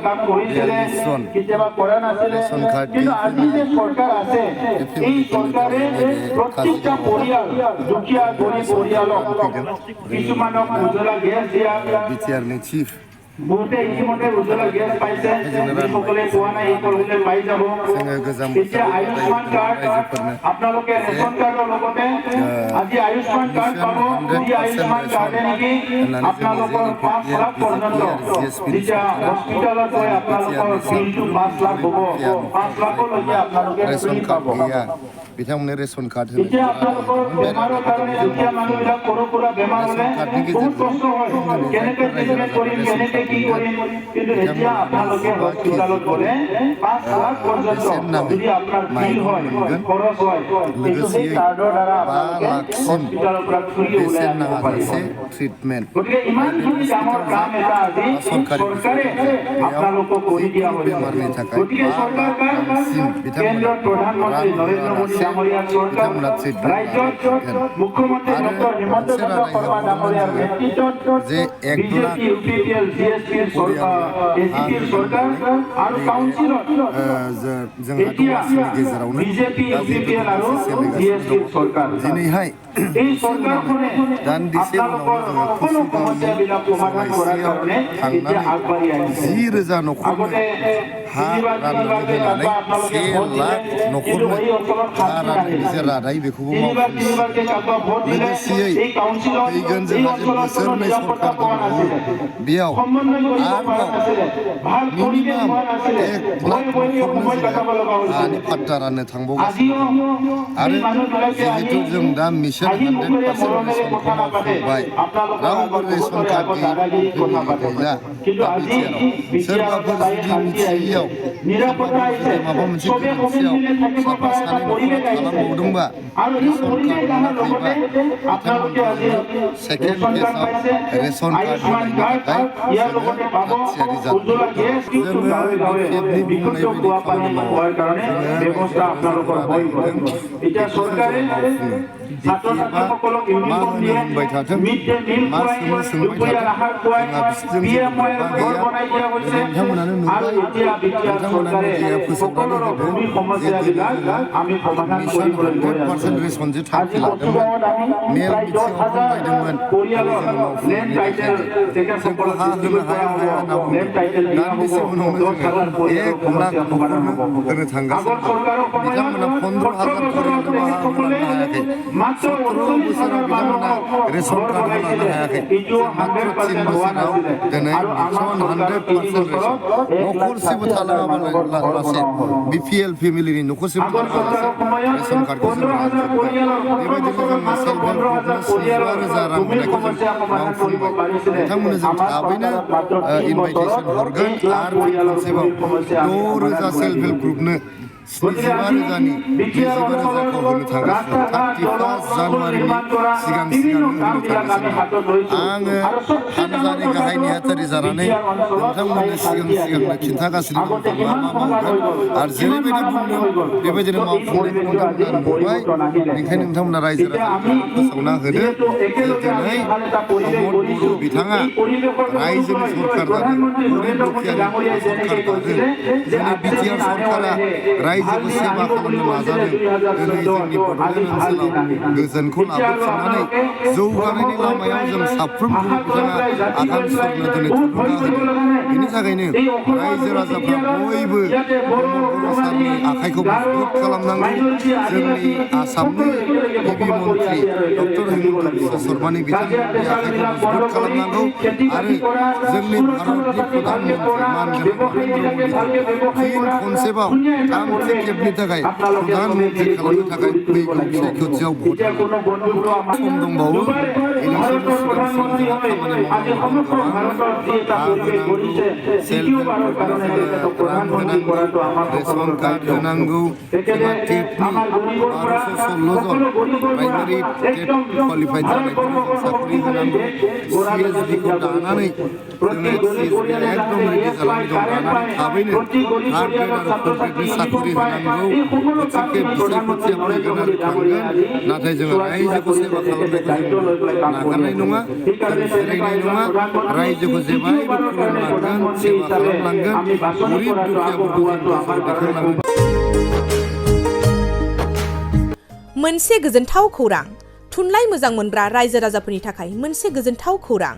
কাম কৰিছিলে কেতিয়াবা কৰা নাছিলে কিন্তু আজি যে চৰকাৰ আছে এই চৰকাৰে প্ৰত্যেকটা পৰিয়াল দুখীয়া গৰীব পৰিয়ালক কিছুমানক উজ্জ্বলা গেছ দিয়া বিটিআরनि চিফ বহুতে ইতিমধ্যে উজ্জ্বলা গেছ পাইছে যিসকলে পোৱা নাই সকলোৱে পাই যাব এতিয়া আয়ুষ্মান কাৰ্ড আপোনালোকে ৰেচন কাৰ্ডৰ লগতে আজি আয়ুষ্মান কাৰ্ড পাব এই আয়ুষ্মান কাৰ্ডে নেকি আপোনালোকৰ 5 লাখ পৰ্যন্ত যেতিয়া হস্পিটালত গৈ আপোনালোকৰ বিলটো 5 লাখ হ'ব 5 লাখলৈকে আপোনালোকে ফ্ৰী পাব बिथांमोननो रेशन कार्ड এতিয়া আপোনালোকৰ বেমাৰৰ কাৰণে দুখীয়া মানুহবিলাক সৰু সুৰা বেমাৰ হ'লে বহুত কষ্ট হয় কেনেকৈ ট্ৰিটমেণ্ট কৰিম কেনেকৈ কি কৰিম কিন্তু এতিয়া আপোনালোকে হস্পিটালত গ'লে 5 লাখ পৰ্যন্ত যদি আপোনাৰ বিল হয় খৰচ হয় কিন্তু সেই কাৰ্ডৰ দ্বাৰা আপোনালোকে হস্পিটালৰ পৰা ফ্ৰী ওলাই আহিব পাৰিব ট্ৰিটমেণ্ট গতিকে ইমানখিনি ডাঙৰ কাম এটা আজি চৰকাৰে আপোনালোকক কৰি দিয়া হৈছে গতিকে চৰকাৰ কেন্দ্ৰৰ প্ৰধানমন্ত্ৰী নৰেন্দ্ৰ মোদী ডাঙৰীয়াৰ চৰকাৰ ৰাজ্যত মুখ্যমন্ত্ৰী ডক্টৰ হিমন্ত বিশ্ব শৰ্মা ডাঙৰীয়াৰ নেতৃত্বত বিজেপি ইউপিপিএল জিএছপিৰ চৰকাৰ এজিপিৰ চৰকাৰ আৰু কাউন্সিলত এতিয়া বিজেপি ইউপিপিএল আৰু জিএছপিৰ চৰকাৰ এই চৰকাৰখনে আপোনালোকৰ সকলো সমস্যাবিলাক সমাধান কৰাৰ কাৰণে এতিয়া আগবাঢ়ি আহিছে আগতে हा राननानै होनानै 1 लाख न'खरनो हा रादाय बेखौबो मावफुंदों लोगोसेयै फैगोन जोंहा जे बोसोरनै सरकार दंबावो बेयाव आरोबाव मिनिमाम 1 लाख न'खरनो हानि पाट्टा राननो थांबावगासिनो आरो जिहेतु जों दा मिशन 100% रेशनखौ मावफुंबाय रावबो रेशन कार्ड गैला दा बिटिआरआव सोरबाफोर जुदि मिथियैयाव माबा मोनसे गोरोन्थियाव साफा सानै न'खराव खालामबावदोंबा रेशन कार्ड मोनाखैबा सेकेन्ड फेजआव रेशन कार्ड होनायनि थाखाय जोङो थियारि जादों जोङो बिपिएफनि बुंनाय बायदि खामानि मावो ছাত্ৰ-ছাত্ৰীসকলক ইউনিফৰ্ম দিয়ে মিড ডে মিল খুৱাই দুপৰীয়া আহাৰ খুৱাই পিএমৱাইৰ ঘৰ বনাই দিয়া হৈছে আৰু এতিয়া বিটিআৰ চৰকাৰে সকলো ভূমি সমস্যাবিলাক আমি সমাধান কৰিবলৈ গৈ আছো আজি পশ্চিমবংগত আমি প্ৰায় 10,000 পৰিয়ালৰ লেণ্ড টাইটেল তেখেতসকলক ডিষ্ট্ৰিবিউট কৰা হ'ব লেণ্ড টাইটেল দিয়া হ'ব 10,000 পৰিয়ালক সমাধান হ'ব আগৰ চৰকাৰৰ সময়ত 15,000 সকলে মাত্ৰ 19,000 মানুহক रेशन कार्ड होनो हायाखै मात्र 3 बोसोराव दिनै मिशन 100% न'खरसेबो थालाङाबालासे बिपिएल फेमिलिनि न'खरसेबो थालाङाबालासे रेशन कार्डखौ जों हाजोब्बाय बेबायदिनो जोङो सेल्फ हेल्प ग्रुपनो 15,000 रां होनायखौ जों मावफुंबाय बिथांमोननो जों थाबैनो इनभाइटेसन हरगोन आरो खनसेबाव 6,000 सेल्फ हेल्प ग्रुपनो 75,000नि 25,000खौ होनो थांगासिनो 31 जानुवारिनि सिगां होनो थांगासिनो आङो हानजानि गाहाय नेहाथारि जानानै नोंथांमोननो सिगांनो खिन्थागासिनो दं मा मावगोन आरो जेरैबायदि बुंदों बेबायदिनो मावफुंनायखौ नोंथांमोना नुबाय बेनिखायनो नोंथांमोना रायजो राजाखौ फोसावना होदो दिनै प्रमद बर' बिथाङा रायजोनि सरकार जादों गरिब दुखियानि सरकार जादों दिनै बिटिआर सरकारा रायजोखौ सेवा खालामनो नाजादों दिनै जोंनि बड'लेण्ड ओनसोलाव गोजोनखौ लाबोफिननानै जौगानायनि लामायाव जों साफ्रोमखौबो बिथाङा आगान सुरनो दिनै थुलुंगा होदों बेनि थाखायनो रायजो राजाफ्रा बयबो बर' सारनि आखाइखौ मजबुत खालामनांगौ जोंनि आसामनि गिबि मन्त्रि डक्टर हिमन्त बिश्व शर्मानि बिथांनि आखाइखौ मजबुत खालामनांगौ आरो जोंनि भारतनि प्रधानमन्त्रि मानगोनां नरेन्द्र मोदीखौ फिन खनसेबाव थामथि खेबनि थाखाय प्रधानमन्त्रि खालामनो थाखाय फैगौ सायख'थियाव भट होनो सम दंबावो इलेक्सननि सिगां जोंहा खामानि मावनांगौ सेल्फ हेल्प ग्रुपनो रां होनांगौ रेशन कार्ड होनांगौ जोंहा टेटनि 1216 जन प्राइमारि टेट क्वालिफाइड जानायफोरनो जों साख्रि होनांगौ सिएसडिखौ दानानै जोङो सिएसडिआ एकदम रेडि जानानै दं दानानै थाबैनो थार्ड ग्रेड आरो फर्थ ग्रेडनि साख्रि होनांगौ गतिके बिसायख'थिया फैगोन आरो थांगोन नाथाय जोङो रायजोखौ सेवा खालामनायखौ जों नागारनाय नङा आरो जिरायनाय नङा रायजोखौ जेब्लायबो खुलुमलांगोन सेबा खालामलांगोन गरिब दुखियाफोरखौ जों गोजौआव दैखांलांगोन। मोनसे गोजोनथाव खौरां थुनलाइ मोजां मोनग्रा रायजो राजाफोरनि थाखाय मोनसे गोजोनथाव खौरां।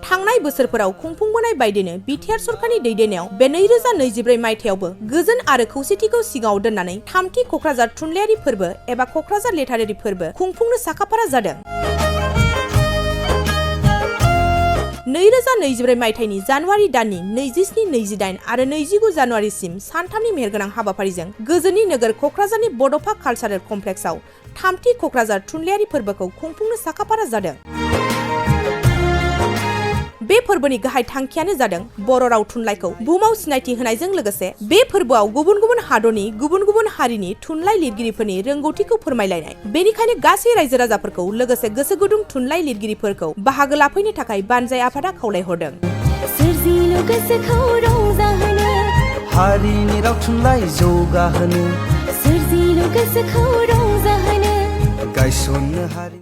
थांनाय बोसोरफोराव खुंफुंबोनाय बायदिनो बिटिआर सरकारनि दैदेननायाव बे 2024 मायथाइयावबो गोजोन आरो खौसेथिखौ सिगाङाव दोननानै थामथि क'क्राझार थुनलाइयारि फोरबो एबा क'क्राझार लिटारेरि फोरबो खुंफुंनो साखाफारा जादों। 2024 मायथाइनि जानुवारि दाननि 27, 28 आरो 29 जानुवारिसिम सानथामनि मेहेरगोनां हाबाफारिजों गोजोननि नोगोर क'क्राझारनि बड'फा कालचारेल कमप्लेक्सआव थामथि क'क्राझार थुनलाइयारि फोरबोखौ खुंफुंनो साखाफारा जादों। बे फोरबोनि गाहाय थांखियानो जादों बर' राव थुनलाइखौ बुहुमाव सिनायथि होनायजों लोगोसे बे फोरबोआव गुबुन गुबुन हादरनि गुबुन गुबुन हारिनि थुनलाइ लिरगिरिफोरनि रोंगौथिखौ फोरमायलायनाय। बेनिखायनो गासै रायजो राजाफोरखौ लोगोसे गोसो गुदुं थुनलाइ लिरगिरिफोरखौ बाहागो लाफैनो थाखाय बानजाय आफादा खावलायहरदों। सोरजिलु गोसोखौ रंजाहोनो हारिनि राव थुनलाइ जौगाहोनो सोरजिलु गोसोखौ रंजाहोनो गायसननो हारि